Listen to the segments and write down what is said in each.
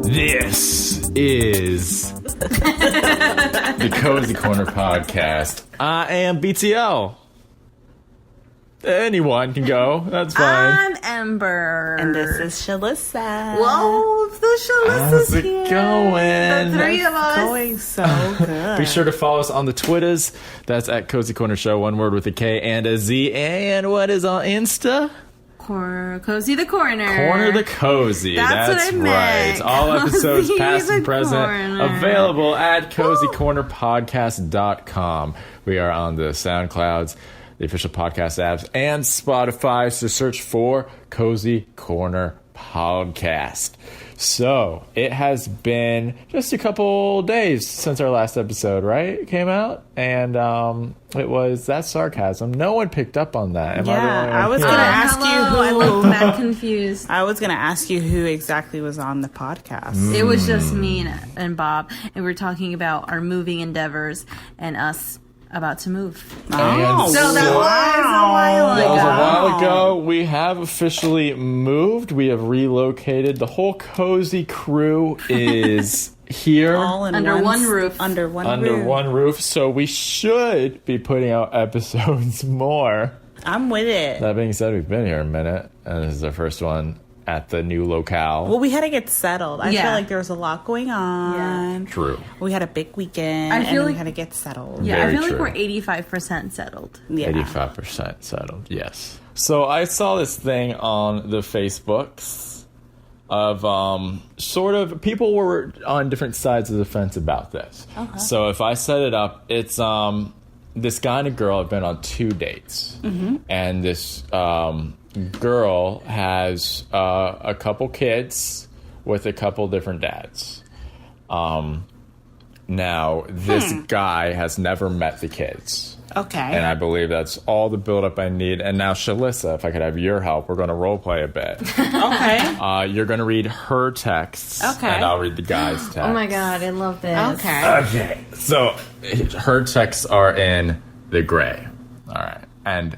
This is the Cozy Corner Podcast. I am BTL. Anyone can go. That's fine. I'm Ember. And this is Shalisa. Whoa, the Shalisa's How's it here. going? The three of us. Going so good. Be sure to follow us on the Twitters. That's at Cozy Corner Show, one word with a K and a Z. And what is on Insta? Cozy the Corner. Corner the Cozy. That's what I meant. right. All episodes, Cozy past and the present, Corner. available at cozycornerpodcast.com. We are on the SoundClouds, the official podcast apps, and Spotify. So search for Cozy Corner Podcast. So it has been just a couple days since our last episode, right? It came out, and it was that sarcasm. No one picked up on that. Am I the only one I was here? going to ask Hello, you who. I looked that confused. I was going to ask you who exactly was on the podcast. It was just me and Bob, and we're talking about our moving endeavors and us about to move. And So that was a while That was a ago. while ago. We have officially moved. We have relocated. The whole Cozy crew is here All in Under one roof. Under one under roof. one roof. So we should be putting out episodes more. I'm with it. That being said, we've been here a minute, and this is our first one at the new locale. Well, we had to get settled. I Yeah. feel like there was a lot going on. True. We had a big weekend, I feel and we like- had to get settled. Yeah, Very I feel like true. we're 85% settled. Yeah. 85% settled, yes. So I saw this thing on the Facebooks of sort of people were on different sides of the fence about this. Okay. So if I set it up, it's this guy and a girl have been on 2 dates. Mm-hmm. And this girl has a couple kids with a couple different dads. Now, this guy has never met the kids. Okay. And I believe that's all the buildup I need. And now, Shalisa, if I could have your help, we're going to role play a bit. Okay. You're going to read her texts, Okay. and I'll read the guy's text. Oh my god, I love this. Okay. Okay. So her texts are in the gray. All right. And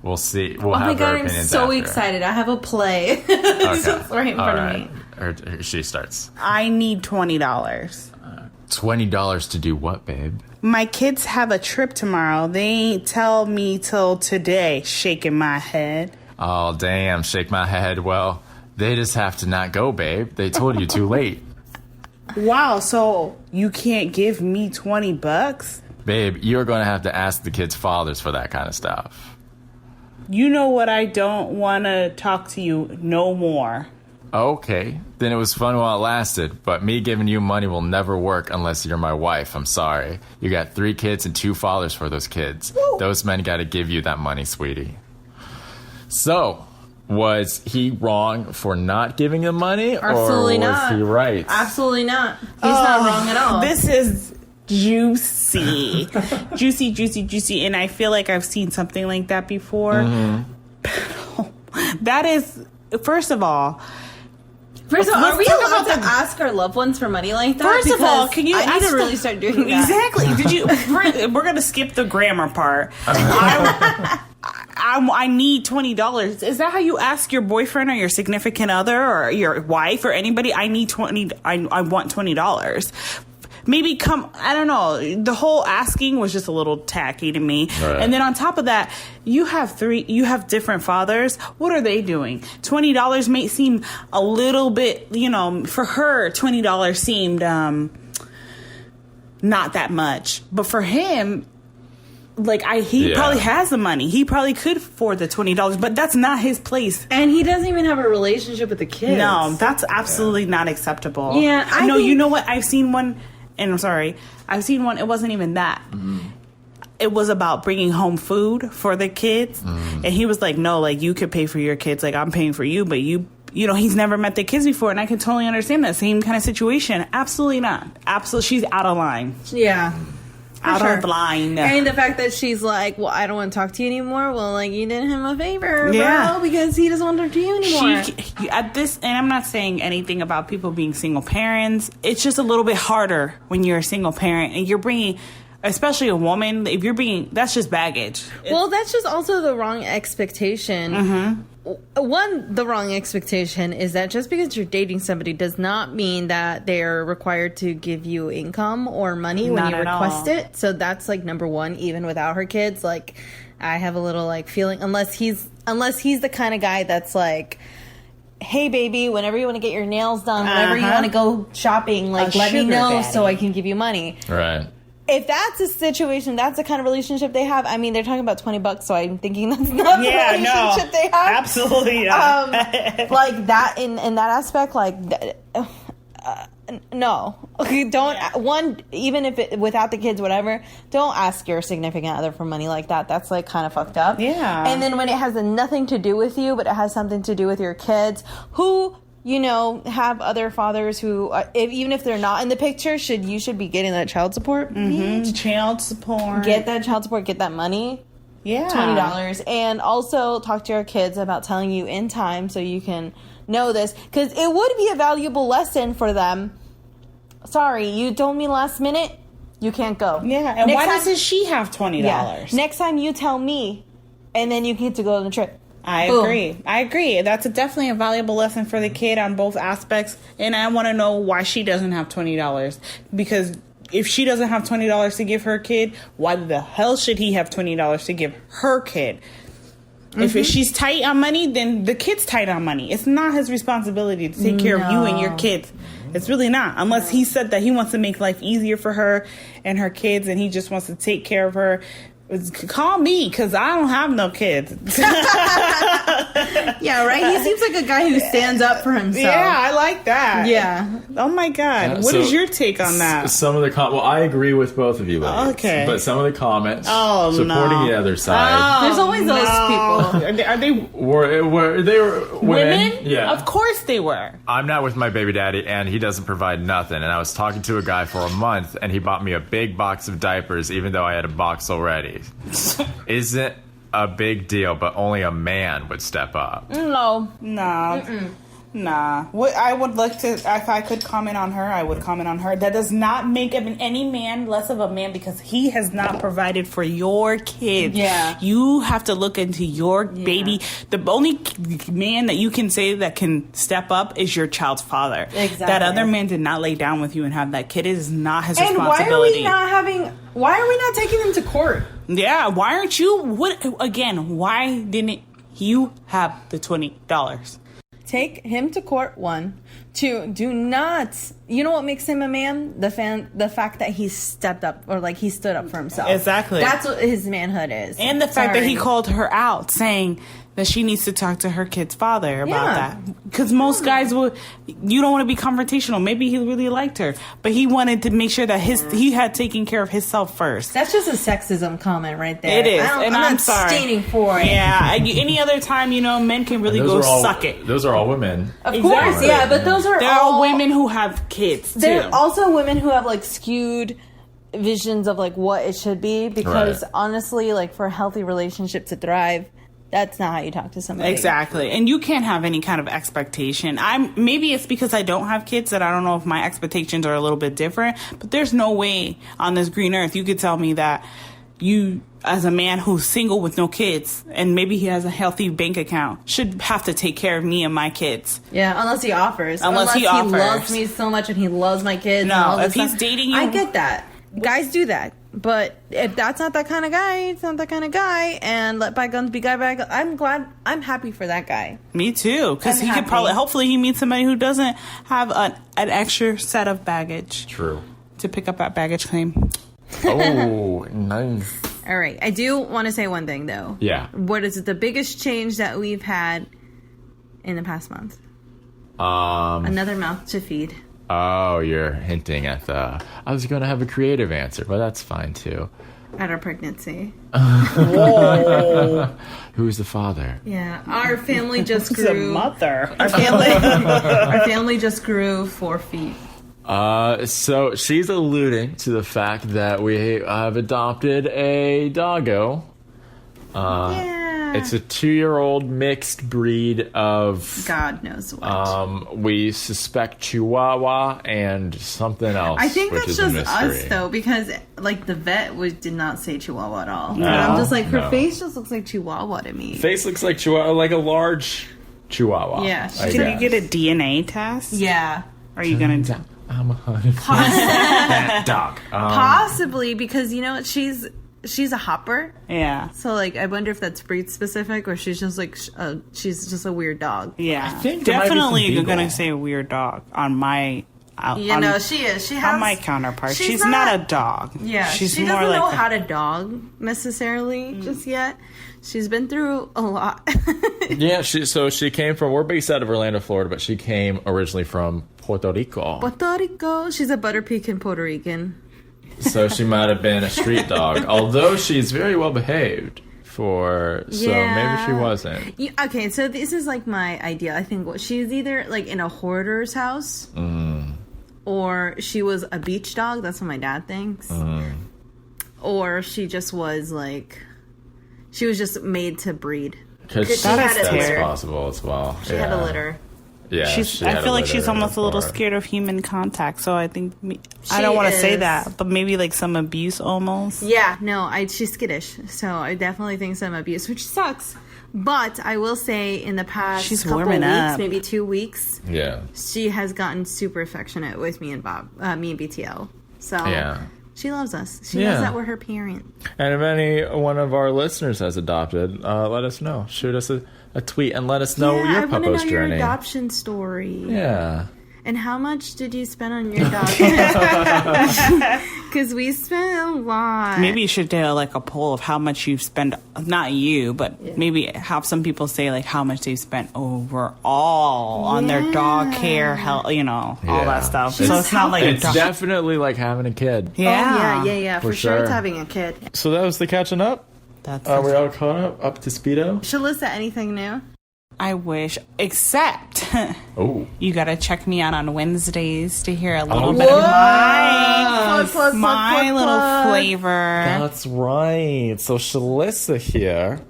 we'll see. We'll Oh my have god, her I'm opinions so after. excited. I have a play. Okay. It's right in front of me. She starts. I need $20. $20 to do what, babe? My kids have a trip tomorrow. They ain't tell me till today, shaking my head. Oh, damn. Shake my head. Well, they just have to not go, babe. They told you too late. Wow, so you can't give me $20? Babe, you're going to have to ask the kids' fathers for that kind of stuff. You know what? I don't want to talk to you no more. Okay, then it was fun while it lasted, but me giving you money will never work unless you're my wife. I'm sorry. You got 3 kids and 2 fathers for those kids. Woo. Those men got to give you that money, sweetie. So, was he wrong for not giving him money? Absolutely or was not. he right? Absolutely not. He's not wrong at all. This is juicy. juicy. And I feel like I've seen something like that before. Mm-hmm. That is, first of all, First of all, let's are we talk allowed about to ask our loved ones for money like that? first of all, Because can you I need ask to really start doing that. Exactly. Did you? We're gonna skip the grammar part. I need $20. Is that how you ask your boyfriend or your significant other or your wife or anybody? I need $20. I want $20. Maybe I don't know. The whole asking was just a little tacky to me. Right. And then on top of that, you have different fathers. What are they doing? $20 may seem a little bit, for her, $20 seemed not that much. But for him, he probably has the money. He probably could afford the $20, but that's not his place. And he doesn't even have a relationship with the kids. No, that's absolutely not acceptable. Yeah, I think- you know what? I've seen one, and I'm sorry. I've seen one. It wasn't even that. Mm-hmm. It was about bringing home food for the kids, and he was like, "No, you could pay for your kids. I'm paying for you, but he's never met the kids before, and I can totally understand that same kind of situation. Absolutely not. Absolutely, she's out of line. Yeah. Out of line. And the fact that she's like, well, I don't want to talk to you anymore. Well, you did him a favor, Yeah. bro, because he doesn't want to talk to you anymore. At this, and I'm not saying anything about people being single parents. It's just a little bit harder when you're a single parent and you're bringing especially a woman, if you're being, that's just baggage. Well, that's just also the wrong expectation. One, the wrong expectation is that just because you're dating somebody does not mean that they're required to give you income or money when you request it. So that's like number one, even without her kids. Like, I have a little like feeling, unless he's the kind of guy that's like, hey baby, whenever you want to get your nails done, whenever you want to go shopping, like let me know so I can give you money. Right. If that's a situation, that's the kind of relationship they have. I mean, they're talking about $20, so I'm thinking that's not the relationship they have. Absolutely not. Like that in that aspect, like no. Okay, don't even if it without the kids, whatever. Don't ask your significant other for money like that. That's like kind of fucked up. Yeah. And then when it has nothing to do with you, but it has something to do with your kids, who, you know, have other fathers who, even if they're not in the picture, you should be getting that child support. Child support. Get that child support. Get that money. Yeah. $20. And also talk to your kids about telling you in time so you can know this. Because it would be a valuable lesson for them. Sorry, you told me last minute, you can't go. Yeah. And why doesn't she have $20? Yeah. Next time you tell me, and then you get to go on the trip. I agree. That's definitely a valuable lesson for the kid on both aspects. And I want to know why she doesn't have $20. Because if she doesn't have $20 to give her kid, why the hell should he have $20 to give her kid? If she's tight on money, then the kid's tight on money. It's not his responsibility to take care of you and your kids. It's really not. Unless he said that he wants to make life easier for her and her kids, and he just wants to take care of her. Call me, because I don't have no kids. Yeah, right? He seems like a guy who stands up for himself. Yeah, I like that. Yeah. Oh, my God. What is your take on that? Some of the well, I agree with both of you ladies. Okay. But some of the comments supporting the other side. There's always those people. Are they were they were women? Yeah. Of course they were. I'm not with my baby daddy, and he doesn't provide nothing. And I was talking to a guy for a month, and he bought me a big box of diapers, even though I had a box already. Isn't a big deal, but only a man would step up. No. Nah. What I would like to, if I could comment on her, I would comment on her. That does not make any man less of a man because he has not provided for your kids. Yeah. You have to look into your baby. The only man that you can say that can step up is your child's father. Exactly. That other man did not lay down with you and have that kid. It is not his responsibility. Why are we not taking him to court? Yeah, why aren't you? Why didn't you have the $20? Take him to court, 1. 2, do not. You know what makes him a man? The fact that he stepped up, or like he stood up for himself. Exactly. That's what his manhood is. And the fact that he called her out, saying that she needs to talk to her kid's father about that. Because most guys you don't want to be confrontational. Maybe he really liked her, but he wanted to make sure that he had taken care of himself first. That's just a sexism comment right there. It is, and I'm not sorry. standing for it. Yeah, any other time, men can really go suck it. Those are all women. Of course, yeah, but they're all women who have kids, too. They're also women who have, like, skewed visions of, like, what it should be, because honestly, like, for a healthy relationship to thrive, that's not how you talk to somebody. Exactly. And you can't have any kind of expectation. Maybe it's because I don't have kids that I don't know if my expectations are a little bit different, but there's no way on this green earth you could tell me that you, as a man who's single with no kids, and maybe he has a healthy bank account, should have to take care of me and my kids. Yeah, unless he offers. Unless he loves me so much and he loves my kids. No, if he's dating you, I get that. Guys do that. But if that's not that kind of guy, it's not that kind of guy. And let bygones be bygones. I'm happy for that guy. Me too. Because he could hopefully he meets somebody who doesn't have an extra set of baggage. True. To pick up that baggage claim. Oh, nice. All right. I do want to say one thing, though. Yeah. What is the biggest change that we've had in the past month? Another mouth to feed. Oh, you're hinting at I was going to have a creative answer, but that's fine, too. At our pregnancy. Whoa. Who's the father? Yeah. Our family just grew. The mother. Our family just grew 4 feet. So she's alluding to the fact that we have adopted a doggo. Yeah. It's a 2-year-old mixed breed of God knows what. We suspect Chihuahua and something else. I think which that's is a just mystery. us though, because like the vet did not say Chihuahua at all. No, And I'm just like, her no. face just looks like Chihuahua to me. Face looks like Chihuahua, like a large Chihuahua. Yeah, I Can you guess. get a DNA test? Yeah. Are you going to... I'm a honey. That dog. Possibly, because you know what, she's a hopper. Yeah. So like, I wonder if that's breed specific, or she's just like she's just a weird dog. Yeah. I think there might be some Definitely you're going beagle. to say a weird dog on my... She is. She has on my counterpart. she's She's not a dog. Yeah, She's she more doesn't like know how to dog necessarily just yet. She's been through a lot. Yeah, she came from, we're based out of Orlando, Florida, but she came originally from Puerto Rico. Puerto Rico. She's a butter pecan Puerto Rican. So she might have been a street dog, although she's very well behaved maybe she wasn't. Okay, so this is like my idea. I think she's either like in a hoarder's house, or she was a beach dog. That's what my dad thinks. Or she just was like, she was just made to breed. Because She had that's a litter. possible as well. She had a litter. Yeah, I feel like she's almost a little scared of human contact. So I think I don't want to say is. that, but maybe like some abuse almost. Yeah, no, she's skittish. So I definitely think some abuse, which sucks. But I will say in the past She's couple warming weeks, up. maybe 2 weeks, Yeah. she has gotten super affectionate with me and Bob, me and BTL. So Yeah. she loves us. She Yeah. knows that we're her parent. And if any one of our listeners has adopted, let us know. Shoot us a tweet and let us know I your want to know Puppos your journey. adoption story. Yeah. And how much did you spend on your dog? Because we spent a lot. Maybe you should do like a poll of how much you've spent. Not you, but maybe have some people say like how much they've spent overall on their dog care, health, all Yeah. that stuff. So Just it's not like a It's dog. definitely like having a kid. Yeah, Yeah. For sure, sure. it's having a kid. So that was the catching up. That's Are we all caught up to speedo? Shalisa, anything new? I wish, except Oh. you gotta check me out on Wednesdays to hear a little Oh, bit of Plug, my little plug. flavor. That's right. So Shalisa here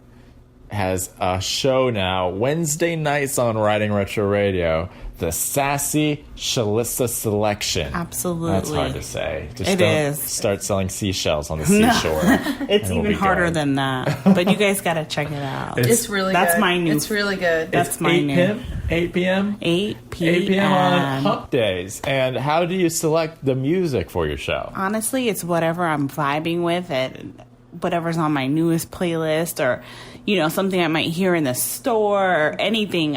has a show now, Wednesday nights on Writing Retro Radio, the Sassy Shalisa Selection. Absolutely. That's hard to say. Just It don't is. start selling seashells on the seashore. It's And we'll even be harder good. than that. But you guys gotta check it out. It's really That's good. my new- It's really good. That's my 8 new. p.m. 8 p.m. 8 p.m. 8 p.m. on hump days. And how do you select the music for your show? Honestly, it's whatever I'm vibing with, whatever's on my newest playlist, or something I might hear in the store, or anything.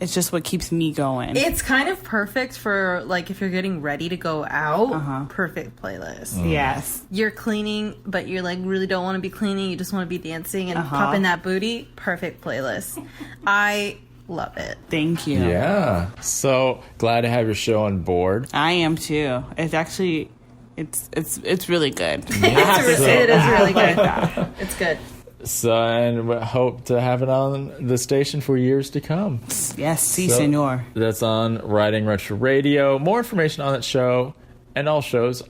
It's just what keeps me going. It's kind of perfect for like if you're getting ready to go out. Perfect playlist. Yes. You're cleaning, but you're like really don't want to be cleaning. You just want to be dancing and popping that booty. Perfect playlist. I love it. Thank you. Yeah. So glad to have your show on board. I am too. It's actually, it's really good. It is really good. It's good. So, and we hope to have it on the station for years to come. Yes, si, So, senor. That's on Writing Retro Radio. More information on that show and all shows at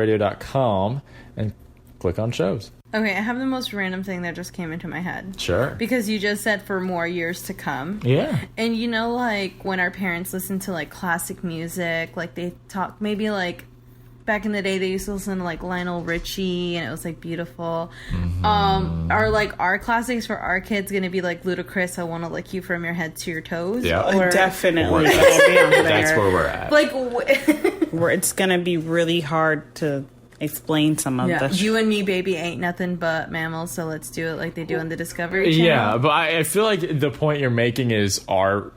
writingretroradio.com and click on shows. Okay, I have the most random thing that just came into my head. Sure. Because you just said for more years to come. Yeah. And like when our parents listen to like classic music, like they talk maybe like back in the day they used to listen to like Lionel Richie and it was like beautiful. Are like our classics for our kids gonna be like Ludacris, I Wanna Lick You From Your Head to Your Toes? Yeah. Or Definitely. That's gonna be on there. That's where we're at. like Where it's gonna be really hard to explain some of the You and Me Baby Ain't Nothing But Mammals, so let's do it like they do on the Discovery Channel. Yeah, but I feel like the point you're making is our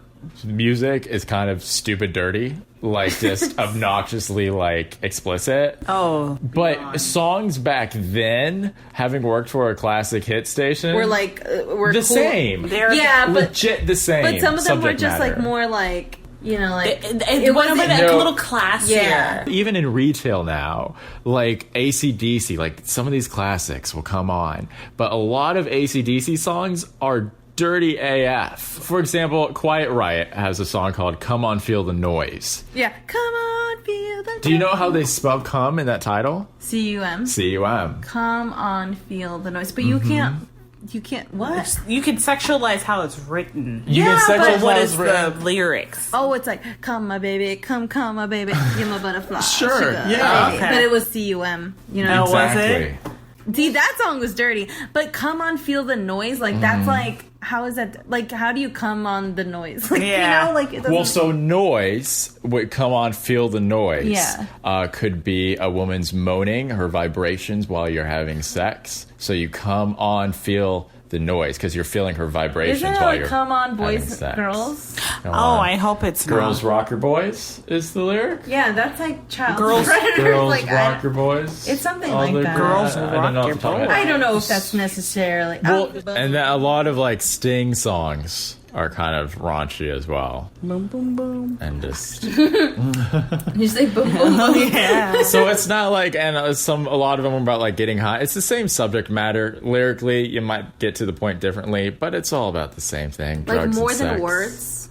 music is kind of stupid dirty, like just obnoxiously like explicit. Oh, But songs back then, having worked for a classic hit station, We're like we're the cool. same. they're Yeah, but Legit the same. But some of them were subject just like matter. more like like it wasn't wasn't- like No. a little classier. Yeah. Even in retail now, like AC/DC, like some of these classics will come on, but a lot of AC/DC songs are dirty AF. For example, Quiet Riot has a song called Come On Feel the Noise. Yeah, come on, feel the. Do you know how they spell come in that title? CUM? C-U-M. Come on, feel the noise, but you can't You can't. What? You can sexualize how it's written. You can but sexualize What is written. the lyrics? Oh, it's like, come, my baby, come, my baby, you're my butterfly. Sure, sugar, yeah. baby. Okay. But it was C-U-M, you know? Oh, was Exactly. it? See, that song was dirty. But come on, feel the noise. Like, that's like, how is that? Like, how do you come on the noise? Like, Yeah. you know, like, it doesn't. Well, so noise would come on, feel the noise. Yeah. Could be a woman's moaning, her vibrations while you're having sex. So you come on, feel the noise because you're feeling her vibrations Isn't it while like, you're come on, having boys, sex. girls? Come Oh, on. I hope it's Girls not. rock your boys is the lyric. Yeah, that's like child Girls- predators. Girls like, rock your boys. It's something All like the that. Girls I don't rock know off your the top of my boys. head. I don't know if that's necessarily. Well, and then a lot of like Sting songs are kind of raunchy as well, Boom, boom, boom. and just you say boom, boom, boom. Yeah. so it's not like, and a lot of them are about like getting high. It's the same subject matter lyrically. You might get to the point differently, but it's all about the same thing. Like drugs more and than sex. words.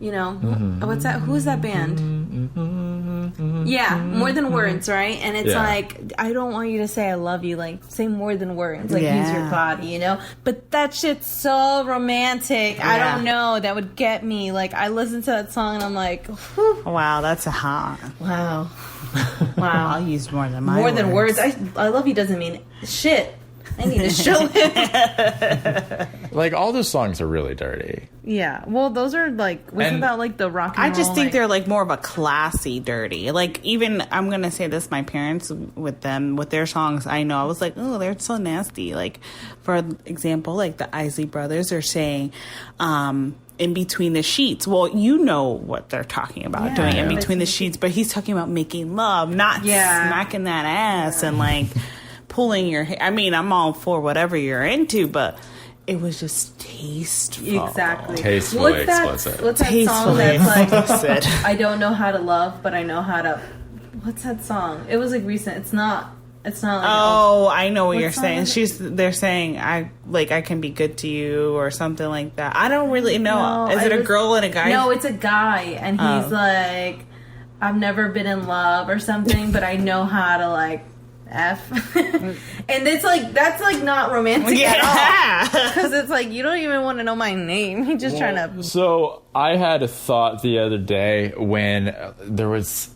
You know, what's that? Who's that band? Yeah, more than words, right? And it's Yeah. like, I don't want you to say I love you. Like, say more than words. Like, use your Yeah. body, you know? But that shit's so romantic. I Yeah. don't know. That would get me. Like, I listen to that song and I'm like, whew, Wow, that's a hot. wow. I'll Wow. use more than my More than words. I love you doesn't mean shit. I need to show him. Like all those songs are really dirty. Yeah. Well, those are like, wasn't And that like the rock and I roll? just think like- they're like more of a classy dirty. Like even I'm gonna say this, my parents with their songs, I know I was like, oh, they're so nasty. Like for example, like the Isley Brothers are saying, in between the sheets. Well, you know what they're talking about Yeah. doing in Yeah. between the sheets, but he's talking about making love, not Yeah. smacking that ass and like pulling your hair. I mean, I'm all for whatever you're into, but it was just tasteful. Exactly. Tastefully What's that, explicit. What's that song Tastefully that's like, explicit. I don't know how to love, but I know how to. What's that song? It was like recent. It's not. It's not. Like Oh, I know what What you're song saying. is They're saying I can be good to you or something like that. I don't really know. No, Is it I a was- girl and a guy? No, it's a guy, and he's Oh. like, I've never been in love or something, but I know how to like F. And it's like that's like not romantic at all. Yeah. Because it's like you don't even want to know my name. He's just trying to. So I had a thought the other day when there was,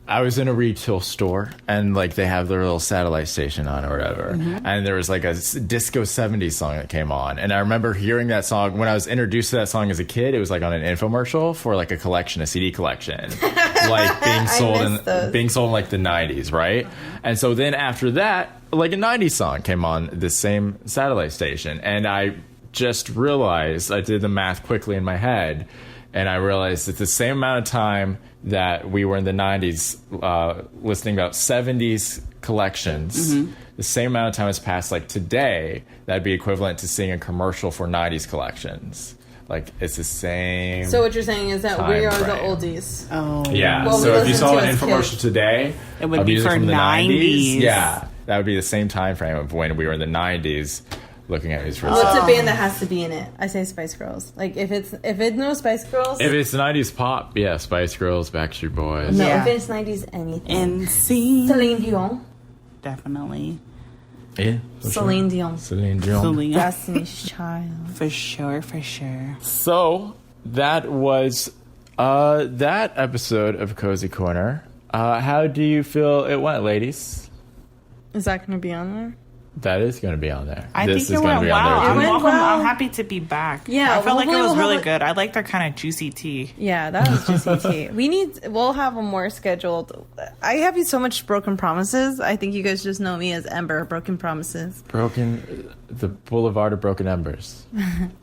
I was in a retail store and like they have their little satellite station on or whatever, and there was like a disco 70s song that came on, and I remember hearing that song when I was introduced to that song as a kid. It was like on an infomercial for like a CD collection, like being sold in like the 90s, right? And so then after that, like a 90s song came on the same satellite station, and I just realized, I did the math quickly in my head, and I realized that the same amount of time that we were in the 90s listening about 70s collections, the same amount of time has passed. Like today, that'd be equivalent to seeing a commercial for 90s collections. Like it's the same. So what you're saying is that we Time are the frame. oldies. Oh. Yeah, What we so if you listened saw to an as infomercial kids. today, It would of be music for from the 90s. Yeah, that would be the same time frame of when we were in the 90s looking at these What's results. a band that has to be in it? I say Spice Girls. Like if it's no Spice Girls, If it's 90s pop, yeah, Spice Girls, Backstreet Boys. no. Yeah. If it's 90s anything, And see, Celine Dion. definitely. Yeah, for Celine Dion. Celine Dion. Celine. Destiny's Child. For sure, for sure. So that was that episode of Cozy Corner. How do you feel it went, ladies? Is that going to be on there? That is going to be on there. I This think is it going to went be well. on there. It too. went well. I'm happy to be back. Yeah, I felt like it hopefully was we'll really have good. I like their kind of juicy tea. Yeah, that was just ET. We'll have them more scheduled. I have so much broken promises. I think you guys just know me as Ember, broken promises. The Boulevard of Broken Embers.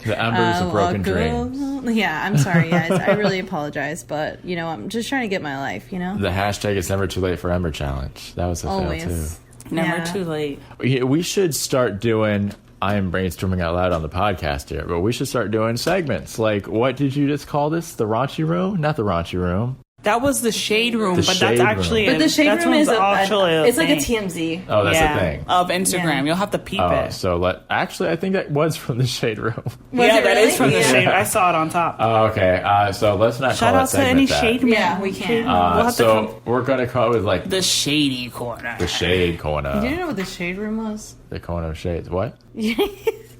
The embers of broken dreams. Yeah, I'm sorry, guys. I really apologize, but I'm just trying to get my life. The hashtag is never too late for Ember challenge. That was a fail too. Always. Never Yeah. too late. We should start doing, I am brainstorming out loud on the podcast here, but we should start doing segments. Like, what did you just call this? The raunchy room? Not the raunchy room. That was the shade room, but shade that's actually. But the shade that's room is actually it's like a thing. TMZ. Oh, that's a thing. Of Instagram. Yeah. You'll have to peep Oh, it. so actually, I think that was from the shade room. Yeah, it that really? is from the Yeah. shade. I saw it on top. Oh, okay. So let's not Shout call out that to any segment that. shade man. Yeah, we can. We'll have to come. So we're gonna call it like The shady corner. the shade corner. You didn't know what the shade room was? The corner of shades. What? You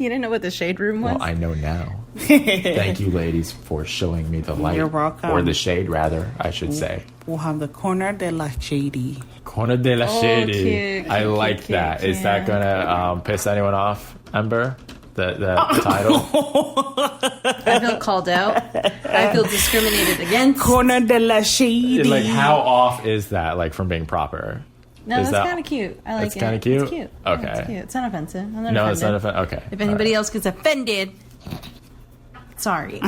didn't know what the shade room was? Well, I know now. Thank you, ladies, for showing me the light. You're welcome. Or the shade, rather, I should say. We'll have the corner de la shady. Corner de la shady. cute, I cute, like cute, that. cute, Is that gonna piss anyone off, Ember? The title? I feel called out. I feel discriminated against. Corner de la shady. Like, how off is that, like, from being proper? No, Is that's that- kind of cute. I like It's it. kinda cute? It's cute. Okay. Yeah, it's cute. It's not offensive. I'm not No, offended. it's not offensive. Okay. If anybody else gets offended, sorry.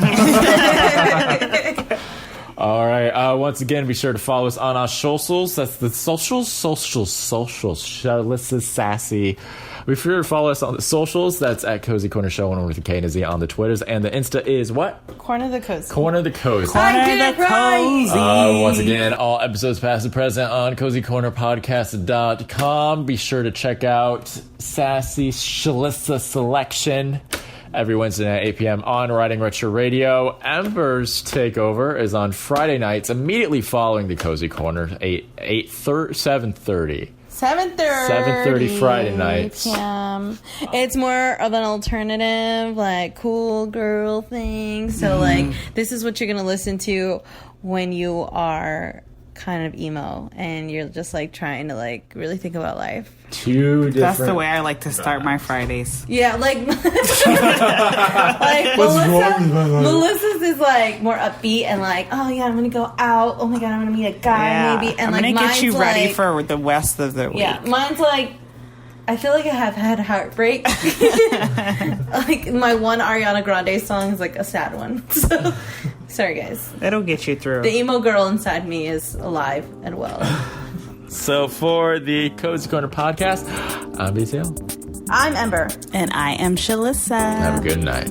All right. Once again, be sure to follow us on our socials. That's the socials. Shalisa Sassy. Be sure to follow us on the socials. That's at Cozy Corner Show, one with a K and a Z on the Twitters. And the Insta is what? Corner the coast. Corner the Cozy. I did it right. Cozy. Once again, all episodes past and present on cozycornerpodcast.com. Be sure to check out Sassy Shalisa Selection every Wednesday night at 8 p.m. on Riding Retro Radio. Ember's Takeover is on Friday nights, immediately following the Cozy Corner, 7:30. 7:30 Friday nights. PM. It's more of an alternative, like cool girl thing. So like this is what you're gonna listen to when you are kind of emo and you're just like trying to like really think about life. Two different. That's the way I like to start my Fridays. Yeah, like Melissa's is like more upbeat and like, oh yeah, I'm gonna go out. Oh my god, I'm gonna meet a guy maybe. And I'm like gonna get you mine's ready like, for the rest of the week. yeah, mine's like, I feel like I have had heartbreak. Like my one Ariana Grande song is like a sad one. So sorry guys. It'll get you through. The emo girl inside me is alive and well. So for the Cozy Corner podcast, I'm BTL. I'm Ember. And I am Shalisa. Have a good night.